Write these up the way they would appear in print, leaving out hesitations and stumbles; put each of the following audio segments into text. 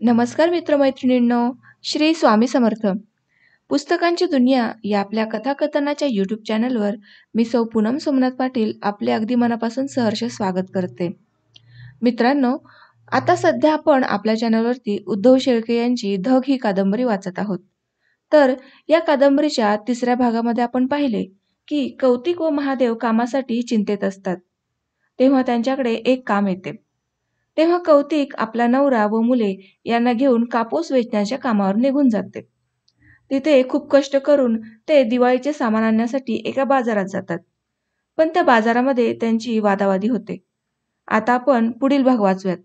नमस्कार मित्रमैत्रिणींनो, श्री स्वामी समर्थ. पुस्तकांची दुनिया या आपल्या कथाकथनाच्या यूट्यूब चॅनलवर मी सौ पूनम सोमनाथ पाटील आपले अगदी मनापासून सहर्ष स्वागत करते. मित्रांनो, आता सध्या आपण आपल्या चॅनलवरती उद्धव शेळके यांची धग ही कादंबरी वाचत आहोत. तर या कादंबरीच्या तिसऱ्या भागामध्ये आपण पाहिले की कौतिक व महादेव कामासाठी चिंतेत असतात. तेव्हा त्यांच्याकडे एक काम येते. तेव्हा कौतिक आपला नवरा व मुले यांना घेऊन कापूस वेचण्याच्या कामावर निघून जाते. तिथे खूप कष्ट करून ते दिवाळीचे सामान आणण्यासाठी एका बाजारात जातात. पण त्या बाजारामध्ये त्यांची वादावादी होते. आता आपण पुढील भाग वाचूयात.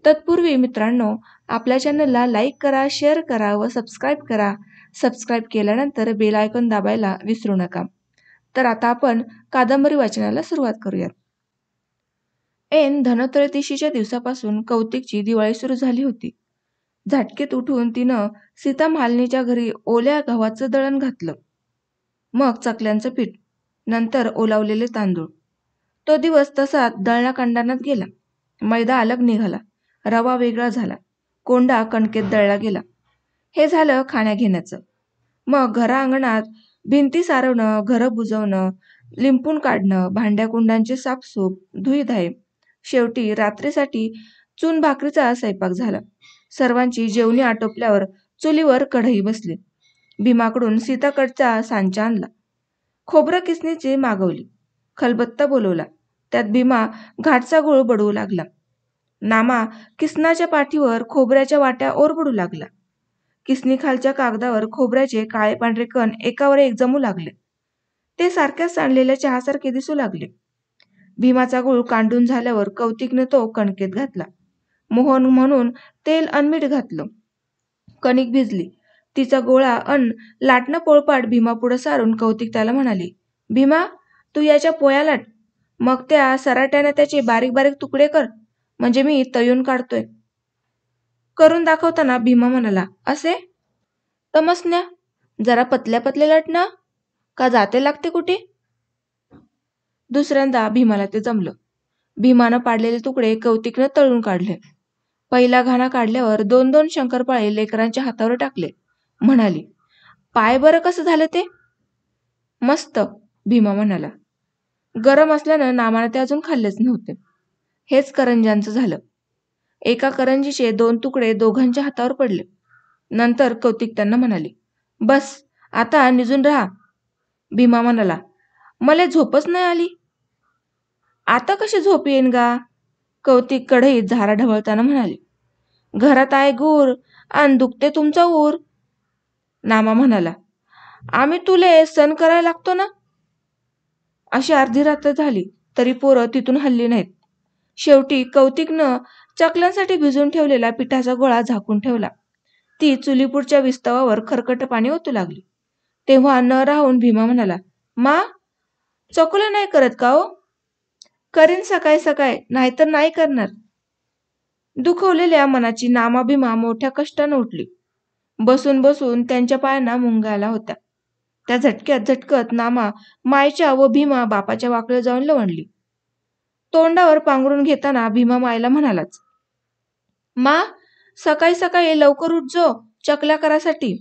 तत्पूर्वी मित्रांनो, आपल्या चॅनलला लाईक करा, शेअर करा व सबस्क्राईब करा. सबस्क्राईब केल्यानंतर बेल आयकॉन दाबायला विसरू नका. तर आता आपण कादंबरी वाचनाला सुरुवात करूयात. ऐन धनत्रयोदशीच्या दिवसापासून कौतिकची दिवाळी सुरू झाली होती. झटकेत उठून तिनं सीता मालिनीच्या घरी ओल्या गव्हाचं दळण घातलं. मग चकल्यांचं पीठ, नंतर ओलावलेले तांदूळ. तो दिवस तसा दळणाकांडणात गेला. मैदा अलग निघाला, रवा वेगळा झाला, कोंडा कणकेत दळला गेला. हे झालं खाण्याघेण्याचं. मग घराअंगणात भिंती सारवणं, घरं बुजवणं, लिंपून काढणं, भांड्याकुंडांची साफसूफ, धुईधाय. शेवटी रात्रीसाठी चून भाकरीचा स्वयंपाक झाला. सर्वांची जेवणी आटोपल्यावर चुलीवर कढई बसली. भीमाकडून सीताकडचा सांचा आणला. खोबरं किसनीची मागवली. खलबत्ता बोलवला. त्यात भीमा घाटचा गुळ बडवू लागला. नामा किसनाच्या पाठीवर खोबऱ्याच्या वाट्या ओरबडू लागला. किसनीखालच्या कागदावर खोबऱ्याचे काळे पांढरे कण एकावर एक जमू लागले. ते सारख्याच सांडलेल्या चहासारखे दिसू लागले. भीमाचा गुळ कांडून झाल्यावर कौतिकने तो कणकेत घातला. मोहन म्हणून तेल अन मीठ घातलं. कणिक भिजली. तिचा गोळा अन लाटणं पोळपाट भीमापुढं सारून कौतिक त्याला म्हणाली, भीमा, तू याच्या पोया लाट. मग त्या सराट्याने त्याचे बारीक बारीक तुकडे कर, म्हणजे मी तळून काढतोय. करून दाखवताना भीमा म्हणाला, असे तमसन्या, जरा पतल्या पतल्या लाट ना, का जाते लागते कुठे? दुसऱ्यांदा भीमाला ते जमलं. भीमानं पाडलेले तुकडे कौतिकनं तळून काढले. पहिला घाणा काढल्यावर 2-2 शंकरपाळे लेकरांच्या हातावर टाकले. म्हणाली, पाय बरं कसं झालं ते? मस्त, भीमा म्हणाला. गरम असल्यानं नामानं ते अजून खाल्लेच नव्हते. हेच करंज्यांचं झालं. एका करंजीचे 2 तुकडे दोघांच्या हातावर पडले. नंतर कौतिक त्यांना म्हणाले, बस, आता निजून राहा. भीमा म्हणाला, मला झोपच नाही आली. आता कशी झोप येईन गा? कौतिक कढईत झारा ढवळताना म्हणाले, घरात आहे गुर अन दुखते तुमचा ऊर. नामा म्हणाला, आम्ही तुले सण करायला लागतो ना. अशी अर्धी रात्र झाली तरी पोरं तिथून हल्ली नाहीत. शेवटी कौतिकनं चकल्यांसाठी भिजून ठेवलेला पिठाचा गोळा झाकून ठेवला. ती चुलीपुढच्या विस्तवावर खरकट पाणी ओतू लागली. तेव्हा न राहून भीमा म्हणाला, मा, चकुल्या नाही करत का हो? करीन सकाळी सकाळी, नाहीतर नाही करणार. दुखवलेल्या मनाची नामा भीमा मोठ्या कष्टानं उठली. बसून बसून त्यांच्या पायांना मुंग्या आल्या होत्या. त्या झटक्यात झटकत नामा मायच्या व भीमा बापाच्या वाकडे जाऊन लवणली. तोंडावर पांघरून घेताना भीमा मायला म्हणालाच, मा, सकाळी सकाळी लवकर उठ जो, चकल्या करासाठी.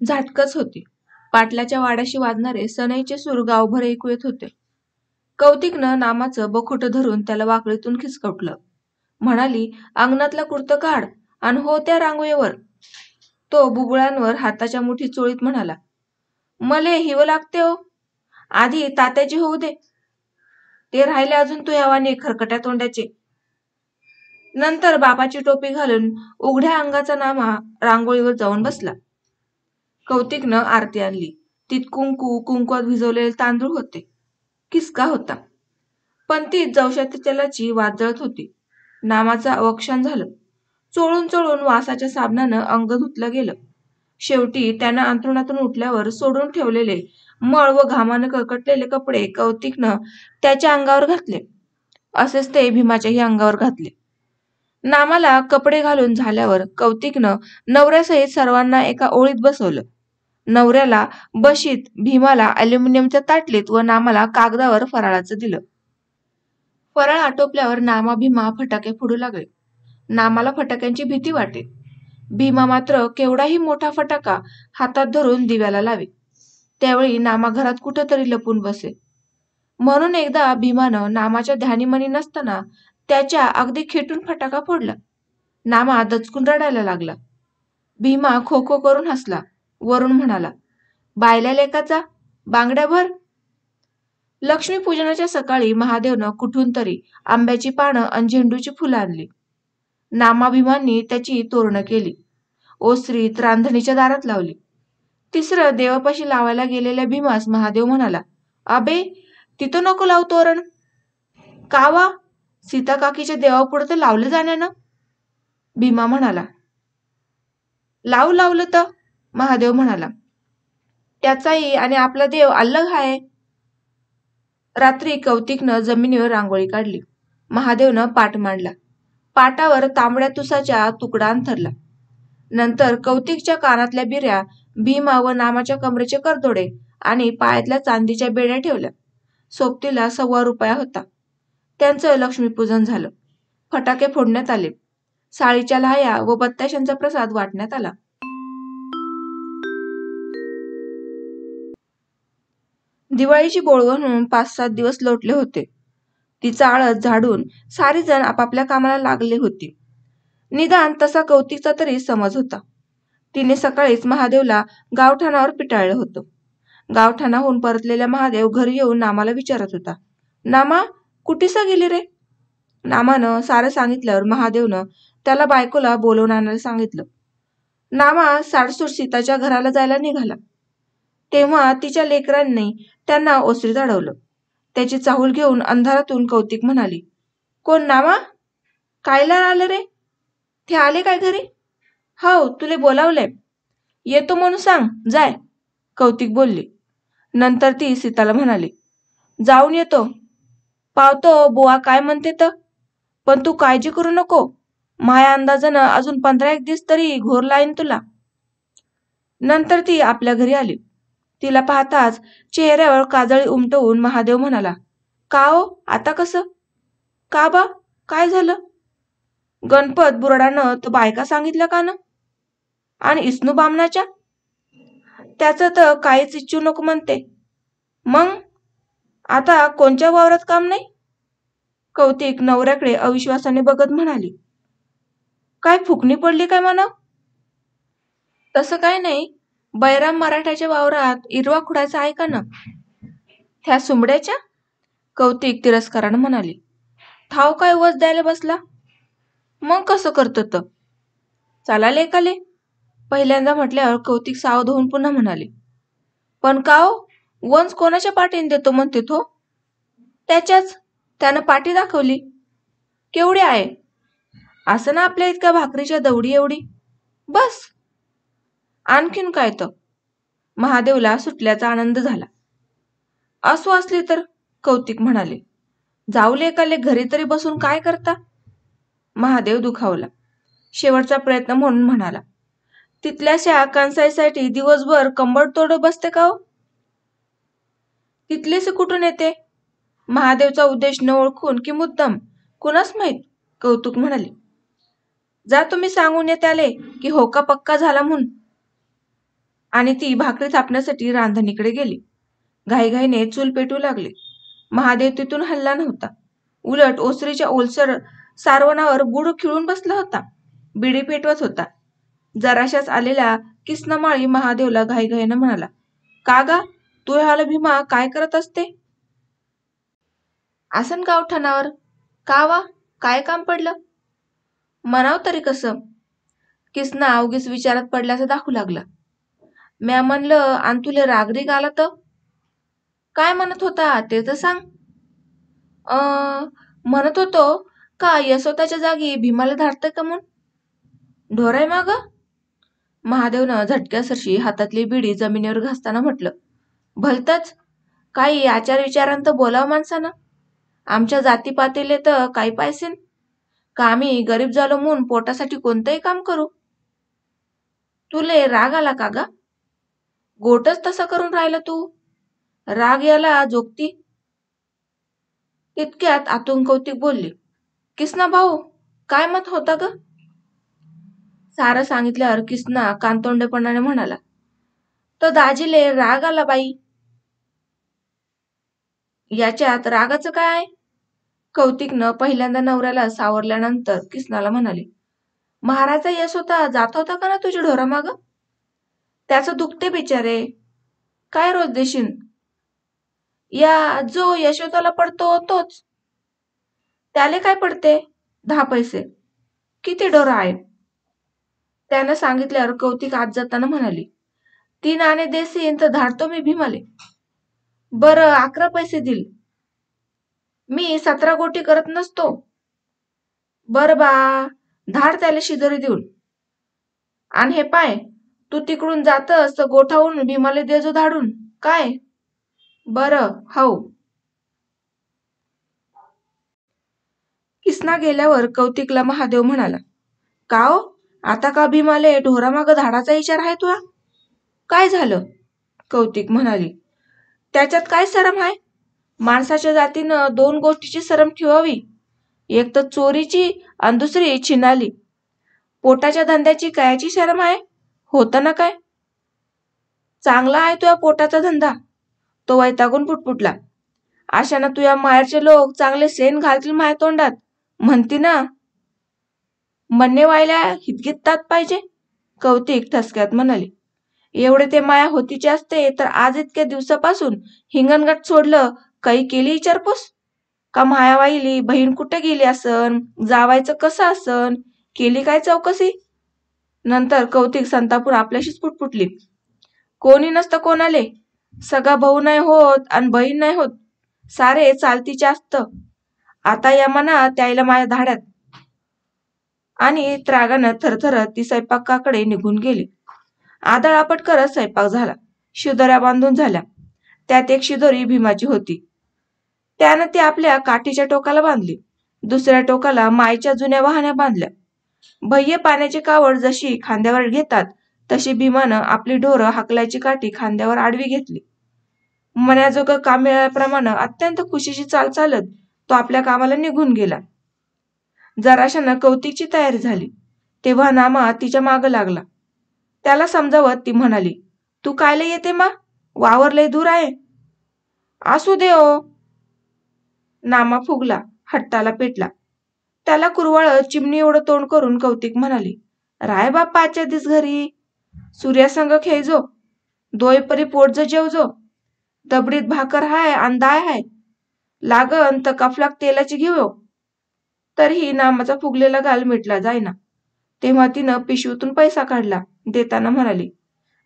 झाटकच होती. पाटलाच्या वाड्याशी वाजणारे सनईचे सूर गावभर ऐकू येत होते. कौतिकनं नामाचं बखोटं धरून त्याला वाकळीतून खिसकवटलं. म्हणाली, अंगणातला कुर्तं काढ आणि हो त्या रांगोळीवर. तो बुबुळांवर हाताच्या मुठी चोळीत म्हणाला, मले हिव लागते हो, आधी तात्याची होऊ दे. ते राहिले अजून तू यावाने खरकट्या तोंड्याचे. नंतर बापाची टोपी घालून उघड्या अंगाचा नामा रांगोळीवर जाऊन बसला. कौतिकनं आरती आणली. तीत कुंकू, कुंकवात भिजवलेले तांदूळ होते. किसका होता. पंतीत जवशाच्या तेलाची वात जळत होती. नामाचं अवक्षण झालं. चोळून चोळून वासाच्या साबणानं अंग धुतलं गेलं. शेवटी त्यानं अंथरुणातून उठल्यावर सोडून ठेवलेले मळ व घामानं कळकटलेले कपडे कौतिकनं त्याच्या अंगावर घातले. असेच ते भीमाच्याही अंगावर घातले. नामाला कपडे घालून झाल्यावर कौतिकनं नवऱ्यासहित सर्वांना एका ओळीत बसवलं. नवऱ्याला बशीत, भीमाला अल्युमिनियमच्या ताटलीत व नामाला कागदावर फराळाचं दिलं. फराळ आटोपल्यावर नामा भीमा फटाके फोडू लागले. नामाला फटाक्यांची भीती वाटे. भीमा मात्र केवढाही मोठा फटाका हातात धरून दिव्याला लावे. त्यावेळी नामा घरात कुठेतरी लपून बसे. म्हणून एकदा भीमानं नामाच्या ध्यानीमनी नसताना त्याच्या अगदी खेटून फटाका फोडला. नामा दचकून रडायला लागला. भीमा खो खो करून हसला. वरून म्हणाला, बायल्या लेकाचा बांगड्या भर. लक्ष्मीपूजनाच्या सकाळी महादेवनं कुठून तरी आंब्याची पानं आणि झेंडूची फुलं आणली. नामा भीमांनी त्याची तोरणं केली. ओसरीत रांधणीच्या दारात लावली. तिसरं देवापाशी लावायला गेलेल्या भीमास महादेव म्हणाला, अबे तिथं नको लावू तोरण. का वा? सीता काकीच्या देवापुढे तर लावलं जाण्यानं. भीमा म्हणाला, लावलं तर. महादेव म्हणाला, त्याचाही आणि आपला देव अलग आहे. रात्री कौतिकनं जमिनीवर रांगोळी काढली. महादेवनं पाट मांडला. पाटावर तांबड्या तुसाच्या तुकडा अंथरला. नंतर कौतिकच्या कानातल्या बिऱ्या, भीमा व नामाच्या कमरेचे करदोडे आणि पायातल्या चांदीच्या बेड्या ठेवल्या. सोबतीला ₹1.25 होता. त्यांचं लक्ष्मीपूजन झालं. फटाके फोडण्यात आले. साळीच्या लाह्या व बत्ताशांचा प्रसाद वाटण्यात आला. दिवाळीची बोळवण म्हणून 5-7 दिवस लोटले होते. ती चाळत झाडून सारी जण आपापल्या कामाला लागले होती. निदान तसा कौतिकचा तरी समज होता. तिने सकाळीच महादेवला गावठाणावर पिटाळलं होतं. गावठाणाहून परतलेला महादेव घरी येऊन नामाला विचारत होता, नामा कुठेसा गेली रे? नामानं सारं सांगितल्यावर महादेवनं त्याला बायकोला बोलवून आणायला सांगितलं. नामा साडसूट सीताच्या घराला जायला निघाला. तेव्हा तिच्या लेकरांनी त्यांना ओसरीत अडवलं. त्याची चाहूल घेऊन अंधारातून कौतिक म्हणाली, कोण नामा? कायला आलं रे? ते आले काय घरी? हो, तुले बोलावलंय. येतो म्हणून सांग, जाय. कौतिक बोलली. नंतर ती सीताला म्हणाली, जाऊन येतो. पावतो बुवा काय म्हणते तर. पण तू काळजी करू नको. माया अंदाजानं अजून 15-1 दिवस तरी घोर लाईन तुला. नंतर ती आपल्या घरी आली. तिला पाहताच चेहऱ्यावर काजळी उमटवून महादेव म्हणाला, का हो, आता कसं? का बा, काय झालं? गणपत बुरडानं तर बायका सांगितलं का ना? आणि इस्नू बामणाच्या? त्याचं तर काहीच इच्छू नको म्हणते. मग आता कोणत्या वावरात काम नाही? कौतिक नवऱ्याकडे अविश्वासाने बघत म्हणाली, काय फुकणी पडली काय म्हणा? तसं काय नाही. बैराम मराठ्याच्या वावरात इरवा खुडायचा आहे का ना? त्या सुंबड्याच्या? कौतिक तिरस्कारानं म्हणाली, ठाव काय वच द्यायला बसला? मग कसं करतो तर? चला लेकाले. पहिल्यांदा म्हटल्यावर कौतिक सावध होऊन पुन्हा म्हणाले, पण का हो, वंच कोणाच्या पाठीने देतो म्हणते तो? त्याच्याच. त्यानं पाठी दाखवली. केवढी आहे? असं ना आपल्या इतक्या भाकरीच्या दवडी एवढी. बस. आणखीन काय तर? महादेवला सुटल्याचा आनंद झाला. असो असली तर, कौतिक म्हणाले, जाऊ लेकाले घरी तरी बसून काय करता? महादेव दुखावला. शेवटचा प्रयत्न म्हणून म्हणाला, तिथल्याशा कणसाईसाठी दिवसभर कंबरड तोडत बसते का हो? तिथलेच कुठून येते? महादेवचा उद्देश न ओळखून की मुद्दाम, कुणास माहीत? कौतुक म्हणाले, जा तुम्ही सांगून ये त्याले की होका पक्का झाला म्हणून. आणि ती भाकरी थापण्यासाठी रांधणीकडे गेली. घाईघाईने चूल पेटू लागले. महादेव तिथून हलला नव्हता. उलट ओसरीच्या ओलसर सारवणावर बुड खिळून बसला होता. बिडी पेटवत होता. जराशाच आलेला किसनमाळी महादेवला घाईघाईने म्हणाला, का गा, तू ह्याला भीमा काय करत असते? आसन गावठाणावर. का वा, काय काम पडलं? म्हणाव तरी कसं? किसना अवघीच विचारात पडल्याचं दाखवू लागला. म्या म्हणलं, आणि तुले रागरीग आला तर? काय म्हणत होता ते तर सांग. म्हणत होतो का यशोदाच्या जागी भीमाला धाडतंय का म्हणून. ढोराय माग? महादेवनं झटक्यासरशी हातातली बिडी जमिनीवर घासताना म्हटलं, भलतच. काही आचार विचारांत बोलावं माणसानं. आमच्या जातीपातीले तर काही पायसेन का आम्ही गरीब झालो म्हणून पोटासाठी कोणतंही काम करू. तुले राग आला का गा? गोटच तसा करून राहिला तू. राग याला जोगती. इतक्यात आतून कौतिक बोलली, किसना भाऊ, काय मत होता ग? सारं सांगितल्यावर किसना कानतोंडेपणाने म्हणाला, तर दाजीले राग आला बाई. याच्यात रागाचं काय आहे? कौतिकनं पहिल्यांदा नवऱ्याला सावरल्यानंतर किसनाला म्हणाले, महाराजा यश होता जात होता का ना तुझ्या ढोरामाग? त्याचं दुखते बिचारे, काय रोज देशील? या जो यशोदाला पडतो तोच. त्याले काय पडते? 10 पैसे. किती ढोर आहे? त्यानं सांगितल्यावर कौतिक आत जाताना म्हणाली, 3 आणे देसीन तर धाडतो मी भीमाले. बरं 11 पैसे दिल. मी 17 गोटी करत नसतो. बरं बा, धाड त्याला शिदोरी देऊन. आणि हे पाय, तू तिकडून जातस तर गोठावून भीमाले देजो धाडून, काय? बरं, हो. किसना गेल्यावर कौतिकला महादेव म्हणाला, का हो, आता का भीमाले ढोरामाग धाडाचा विचार आहे तुला? काय झालं? कौतिक म्हणाली, त्याच्यात काय शरम आहे? माणसाच्या जातीनं 2 गोष्टीची शरम ठेवावी, एक तर चोरीची आणि दुसरी छिनाली. पोटाच्या धंद्याची कायची शरम आहे? होतं ना काय? चांगला आहे तुझ्या पोटाचा धंदा. तो वैतागून पुटपुटला, अशानं तुझ्या माहेरचे लोक चांगले सेन घालतील माया तोंडात, म्हणती ना. म्हणणे व्हायला हितगितात पाहिजे. कौतिक ठसक्यात म्हणाले, एवढे ते माया होतीचे असते तर आज इतक्या दिवसापासून हिंगणघाट सोडलं, काही केली विचारपूस? का मायावाईली बहीण कुठे गेली असन, जावायचं कसं असन, केली काय चौकशी? नंतर कौतिक संतापून आपल्याशीच पुटपुटली, कोणी नसतं कोणाले, सगळा भाऊ नाही होत आणि बहीण नाही होत, सारे चालतीचे असतं. आता या मना त्याला माझ्या धाड्यात. आणि त्रागानं थरथरत ती स्वयंपाकाकडे निघून गेली. आदळआपट करत स्वयंपाक झाला. शिदोऱ्या बांधून झाल्या. त्यात एक शिदोरी भीमाची होती. त्यानं ती आपल्या काठीच्या टोकाला बांधली. दुसऱ्या टोकाला मायच्या जुन्या वाहण्या बांधल्या. भय्ये पाण्याची कावड जशी खांद्यावर घेतात तशी भीमानं आपली ढोरं हाकलायची काठी खांद्यावर आडवी घेतली. मन्याजोगं काम मिळाल्याप्रमाणे अत्यंत खुशीची चाल चालत तो आपल्या कामाला निघून गेला. जराशानं कौतिकची तयारी झाली तेव्हा नामा तिच्या मागं लागला. त्याला समजावत ती म्हणाली, तू कायला येते मा? वावर लय दूर आहे. असू दे ओ. नामा फुगला, हट्टाला पेटला. त्याला कुरवाळत चिमणी एवढं तोंड करून कौतिक म्हणाली, राय बाप्पा आजच्या दिस घरी. सूर्यासंग खेळजो, दोयपरी पोटज जेवजो. दबडीत भाकर हाय आणि दाय हाय. लागन तर कफलाक तेलाची घेऊ. तरीही नामाचा फुगलेला गाल मिटला जायना. तेव्हा तिनं पिशवीतून पैसा काढला. देताना म्हणाली,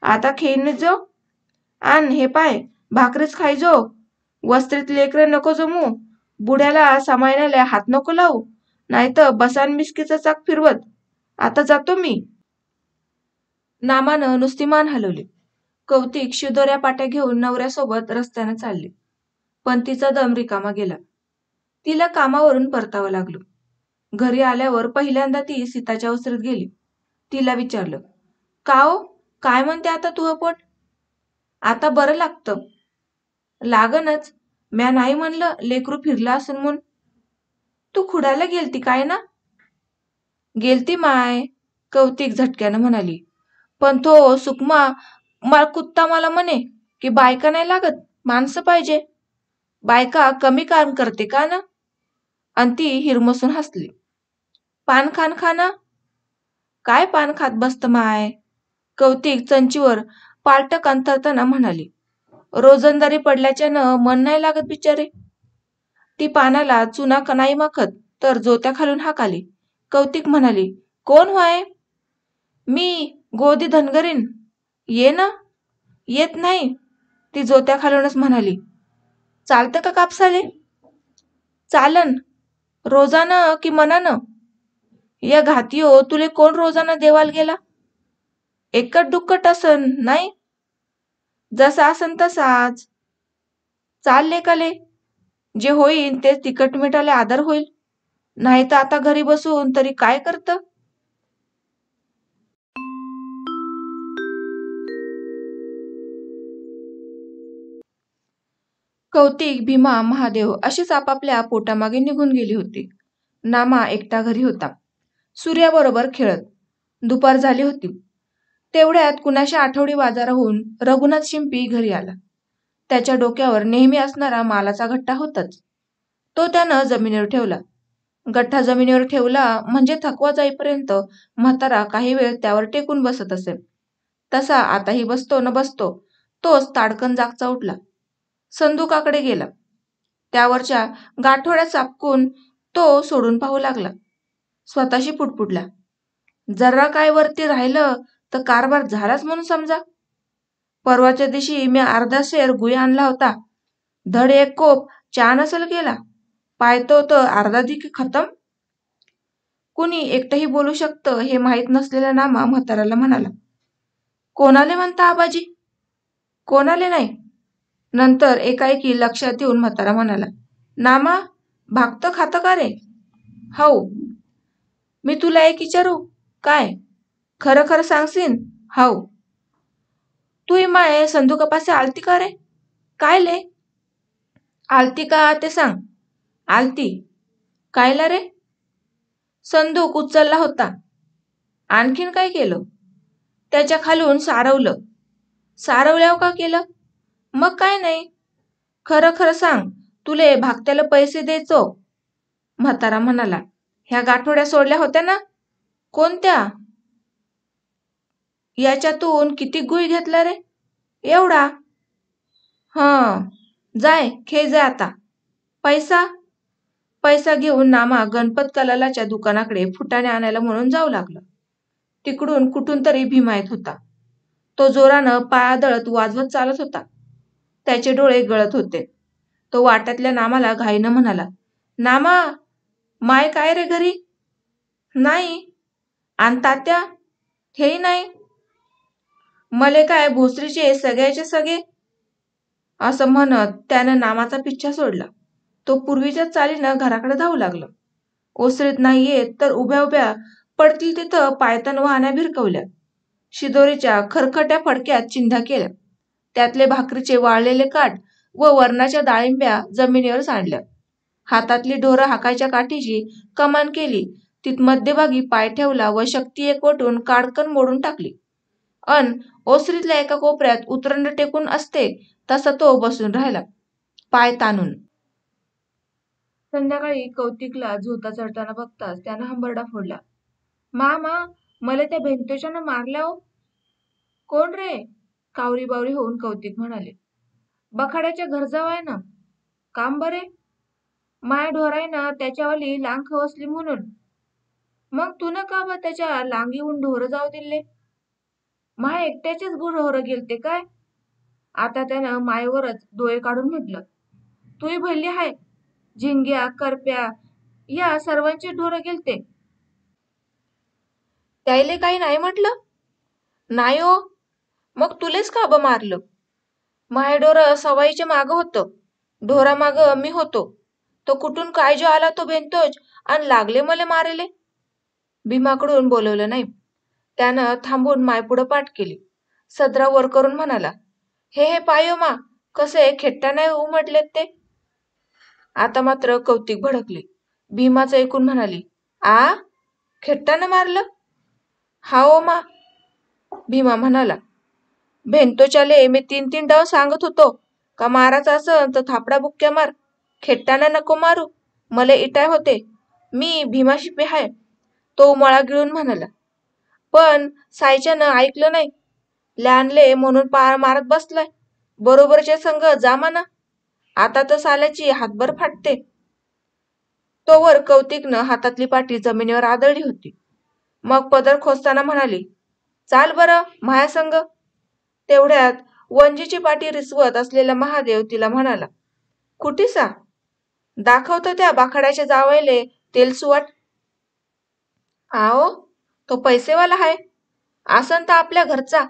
आता खेळून जो. आण हे पाय, भाकरीच खायजो. वस्त्रीत लेकरे नको जमू. बुड्याला समायनाला हात नको लावू, नाहीतर बसान मिसकीचं चाक फिरवत. आता जातो मी. नामानं नुसती मान हलवली. कौतिक शिदोऱ्या पाट्या घेऊन नवऱ्यासोबत रस्त्यानं चालली. पण तिचा दम रिकामा गेला. तिला कामावरून परतावं लागलं. घरी आल्यावर पहिल्यांदा ती सीताच्या वस्त्रीत गेली. तिला विचारलं, का ओ, काय म्हणते आता तुझं पोट? आता बरं लागतं. लागनच, म्या नाही म्हणलं लेकरू फिरला असून म्हणून. तू खुडायला गेलती काय ना? गेलती माय, कौतिक झटक्यानं म्हणाली. पण तो सुकमा कुत्ता मला म्हणे की बायका नाही लागत, माणसं पाहिजे. बायका कमी काम करते का ना? आणि ती हिरमसून हसली. पान खान खाना? काय पान खात बसत माय? कौतिक चंचीवर पालटक अंतरताना म्हणाली. रोजंदारी पडल्याच्यानं मन नाही लागत बिचारे. ती पानाला चुना नाही माखत तर जोत्या खालून हाक आली. कौतिक म्हणाली, कोण व्हाय? मी गोदी धनगरीन. ये ना. येत नाही. ती जोत्या खालूनच म्हणाली, चालतं का कापसाले? चालन. रोजानं की मनानं? या घातियो तुले कोण रोजानं देवाल गेला? एकट दुक्कट असन नाही? जसा असन तसाच. चालले काले, जे होईल ते तिकट मिठाले आदर होईल. नाही तर आता घरी बसून तरी काय करतं? कौतिक, भीमा, महादेव अशीच आपापल्या पोटामागे निघून गेली होती. नामा एकटा घरी होता. सूर्याबरोबर खेळत. दुपार झाली होती. तेवढ्यात कुणाच्या आठवडी बाजाराहून रघुनाथ शिंपी घरी आला. त्याच्या डोक्यावर नेहमी असणारा मालाचा गठ्ठा होताच. तो त्यानं जमिनीवर ठेवला. गठ्ठा जमिनीवर ठेवला म्हणजे थकवा जाईपर्यंत म्हातारा काही वेळ त्यावर टेकून बसत असे. तसा आताही बसतो न बसतो तोच ताडकन जागचा उठला. संदुकाकडे गेला. त्यावरच्या गाठोड्या चापकून तो सोडून पाहू लागला. स्वतःशी पुटपुटला, जरा काय वरती राहिलं तर कारभार झालाच म्हणून समजा. परवाच्या दिवशी मी अर्धा शेर गुय आणला होता. धड एक कोप चहा नसल केला. पायतो तर अर्धा दिक खतम. कुणी एकटंही बोलू शकतं हे माहीत नसलेला नामा म्हाताऱ्याला म्हणाला, कोणाले म्हणता आबाजी? कोणाले नाही. नंतर एकाएकी लक्षात येऊन म्हातारा म्हणाला, नामा भागतं खातं का रे? हाऊ. मी तुला एक विचारू काय? खरं खरं सांगशील? हाऊ. तू माय संदुकापासे आलती का रे? काय ले? आलती का ते सांग. आलती. कायला रे? संदूक उचलला होता. आणखीन काय केलं? त्याच्या खालून सारवलं. सारवल्यावर का केलं? मग काय नाही. खरं खरं सांग, तुले भागत्याला पैसे द्यायचो. म्हातारा म्हणाला, ह्या गाठोड्या सोडल्या होत्या ना? कोणत्या? याच्यातून किती गुय घेतला रे? एवढा. हं, जाय खे जा आता. पैसा? पैसा घेऊन नामा गणपत कलालाच्या दुकानाकडे फुटाणे आणायला म्हणून जाऊ लागला. तिकडून कुठून तरी भीमा येत होता. तो जोरानं पायादळत वाजवत चालत होता. त्याचे डोळे गळत होते. तो वाट्यातल्या नामाला घाईनं म्हणाला, नामा, माय काय रे घरी? नाही. आणि तात्या? हेही नाही. मले काय भोसरीचे सगळ्याचे सगळे? असं म्हणत त्यानं नामाचा पिच्छा सोडला. तो पूर्वीच्या चालीनं घराकडे धावू लागला. ओसरीत नाही येत तर उभ्या उभ्या पडतील तिथं पायतन वाहण्या भिरकवल्या. शिदोरीच्या खरखट्या फडक्यात चिंध्या केल्या. त्यातले भाकरीचे वाळलेले काठ व वरणाच्या डाळिंब्या जमिनीवर सांडल्या. हातातली ढोरं हाकायच्या काठीची कमान केली. तीत मध्यभागी पाय ठेवला व शक्ती एकवटून काडकन मोडून टाकली. अन ओसरीतल्या एका कोपऱ्यात उतरंड टेकून असते तसा तो बसून राहिला, पाय ताणून. संध्याकाळी कौतिकला झोता चढताना बघताच त्यानं हंबरडा फोडला. मा, मला त्या भेंतोच्यानं मारल्या हो. कोण रे? कावरी बावरी होऊन कौतिक म्हणाले, बखाड्याच्या घर जावाय ना. काम बरे? माय ढोरायनं त्याच्यावाली लांग खवसली म्हणून. मग तू न का बा त्याच्या लांगीहून ढोरं जाऊ दिले? माय एकट्याचेच ढोरं गेलते काय? आता त्यानं मायवरच डोळे काढून म्हटलं, तूही भरली हाय. झिंग्या, करप्या या सर्वांचे ढोरं गेलते. त्याले काही नाही म्हटलं? नाही हो. मग तुलेच का बं मारलं? माय ढोरं सवाईच्या मागं होतं. ढोरा मागं मी होतो. तो कुठून काय जो आला तो बेंतोच आणि लागले मले मारेले. भीमाकडून बोलवलं नाही. त्यानं थांबून मायपुढं पाठ केली. सदरा वर करून म्हणाला, हे पायो मा, कसे खेट्टा नाही उमटलेत ते. आता मात्र कौतिक भडकली. भीमाचं ऐकून म्हणाली, आ, खेट्टानं मारलं? हा ओ मा. भीमा म्हणाला, भेंतोच्याले मी 3-3 डाव सांगत होतो का माराचा असन तर थापडा बुक्क्या मार, खेट्टानं नको मारू, मले इटाय होते. मी भीमा शिपे हाय. तो मळा गिळून म्हणाला, पण सायच्यानं ऐकलं नाही. लहानले म्हणून पार मारत बसलाय. बरोबरचे संग जा म्हणा. आता तर साल्याची हातभर फाटते. तोवर कौतिकनं हातातली पाटी जमिनीवर आदळली होती. मग पदर खोचताना म्हणाली, चाल बरं माया संग. तेवढ्यात वंजीची पाटी रिसवत असलेला महादेव तिला म्हणाला, कुठीसा? दाखवतो त्या बाखाड्याच्या जावयाले तेलसुवाट. आओ, तो पैसेवाला हाय. आसन तर आपल्या घरचा.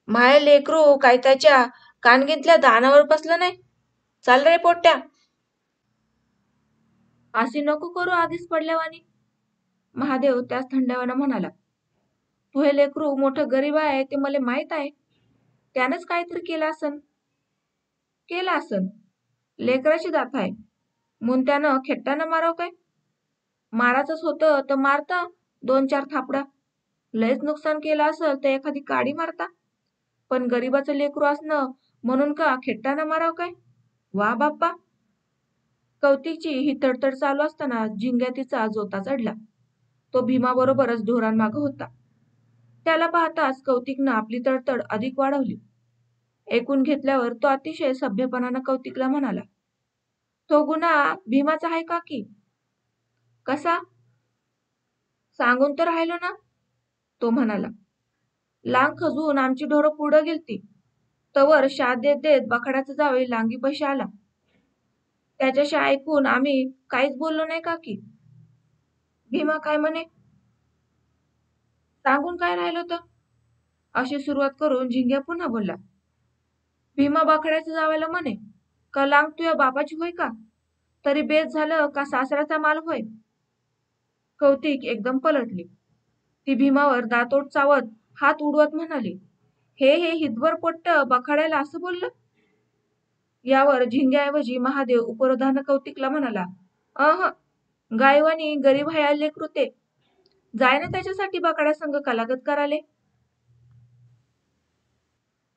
माया लेकरू काय त्याच्या कानगीतल्या दानावर बसलं नाही. चाल रे पोट्ट्या. असे नको करू आधीच पडल्यावानी. महादेव त्याच थंडावानं म्हणाला, तू हे लेकरू मोठं गरीब आहे ते मला माहित आहे. त्यानंच काहीतरी केलं असन. लेकराची दात आहे म्हणून त्यानं खेट्टानं मारावं काय? माराचंच होतं तर मारता 2-4 थापडा. लयच नुकसान केलं असेल तर एखादी काडी मारता. पण गरीबाचं लेकरू असणं म्हणून का खेट्टानं मारावं काय? वा बाप्पा! कौतिकची ही तडतड चालू असताना झिंग्या तिचा जोता चढला. तो भीमाबरोबरच ढोरांमागं होता. त्याला पाहताच कौतिकनं आपली तडतड अधिक वाढवली. ऐकून घेतल्यावर तो अतिशय सभ्यपणानं कौतिकला म्हणाला, तो गुन्हा भीमाचा आहे काकी? कसा? सांगून तर राहिलो ना, तो म्हणाला. लांग खजून आमची ढोरं पुढं गेलती. तवर शाद देत देत बखाड्याचा जावई लांगीपाशी आला. त्याच्याशी ऐकून आम्ही काहीच बोललो नाही काकी. भीमा काय म्हणे? सांगून काय राहिलो तर? अशी सुरुवात करून झिंग्या पुन्हा बोलला. भीमा बखाड्याच्या जावयाला म्हणे, का लांग तुझ्या बापाची होय का? तरी बेस झालं का सासऱ्याचा माल होय? कौतिक एकदम पलटली. ती भीमावर दातोड चावत हात उडवत म्हणाली, हे हितभर पोट्ट बखाड्याला असं बोललं? यावर झिंग्याऐवजी महादेव उपरोधानं कौतिकला म्हणाला, अह गायवानी गरीब हया लेकरू ते. जाय ना त्याच्यासाठी बखाड्या संग कलागत कराले.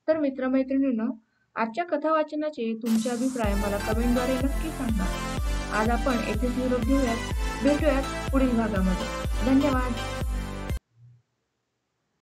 तर मित्रमैत्रिणींनो, आजच्या कथा वाचनाचे तुमचे अभिप्राय मला कमेंटद्वारे नक्की सांगा. आज आपण येथेच निरोप घेऊयात. भेटूयात पुढील भागामध्ये. धन्यवाद.